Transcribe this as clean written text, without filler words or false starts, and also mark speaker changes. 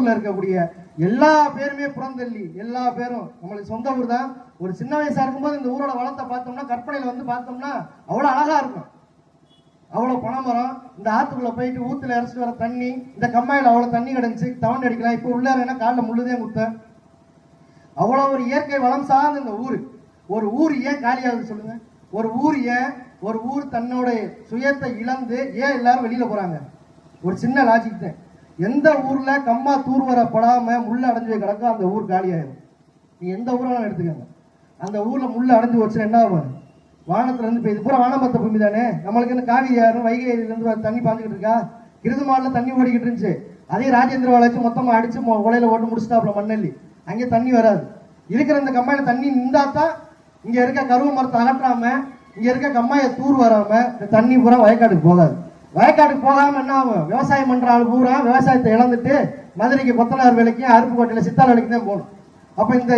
Speaker 1: ஊர்ல இருக்கக்கூடிய எல்லா பேருமே புறந்தள்ளி எல்லா பேரும் நம்மளுக்கு சொந்த ஊர் தான். ஒரு சின்ன வயசா இருக்கும்போது இந்த ஊரோட வளத்தை பார்த்தோம்னா கற்பனையில வந்து பார்த்தோம்னா அவ்வளவு அழகா இருக்கும். அவ்வளவு பனைமரம், இந்த ஆத்துக்குள்ள போயிட்டு ஊத்துல இறச்சிட்டு வர தண்ணி, இந்த கம்மாயில அவ்வளவு தண்ணி கிடந்துச்சு, தவண்டு அடிக்கலாம். இப்போ உள்ள என்ன காலில் முள்ளுதே குத்த. அவ்வளவு ஒரு இயற்கை வளம் சார்ந்த இந்த ஊரு. ஒரு ஊர் ஏன் காலியாகுது சொல்லுங்க? ஒரு ஊர் தன்னோட சுயத்தை இழந்து ஏன் எல்லாரும் வெளியில போறாங்க? ஒரு சின்ன லாஜிக் தான். எந்த ஊர்ல கம்மா தூர்வரப்படாம முள்ள அடைஞ்சு கிடக்கோ அந்த ஊர் காலியாயிரும். நீ எந்த ஊராலும் எடுத்துக்கங்க, அந்த ஊர்ல முள்ள அடைஞ்சு வச்சு என்ன ஆகும்? வானத்துல இருந்து போய் இது பூரா வானமத்த பூமி தானே. நம்மளுக்கு என்ன காவிரி ஆறும் வைகை இருந்து தண்ணி பாஞ்சுக்கிட்டு இருக்கா? கிருதுமால தண்ணி ஓடிக்கிட்டு இருந்துச்சு. அதே ராஜேந்திர வாழை வச்சு மொத்தமா அடிச்சு உலையில ஓட்டு முடிச்சுட்டாப்ல மண்ணல்லி. அங்கே தண்ணி வராது. இருக்கிற இந்த கம்மாயில தண்ணி நின்றாத்தான் இங்க இருக்க கருவ மரத்தை அகற்றாம, இங்க இருக்க கம்மாயை தூர் வராம இந்த தண்ணி பூரா வயக்காட்டுக்கு போகாது. வயக்காட்டுக்கு போகாம என்ன ஆகும்? விவசாயம் பண்ற ஆள் பூரா விவசாயத்தை இழந்துட்டு மதுரைக்கு கொத்தனார் வேலைக்கு, அருப்புக்கோட்டையில சித்தாள் வேலைக்கு தான் போகணும். அப்ப இந்த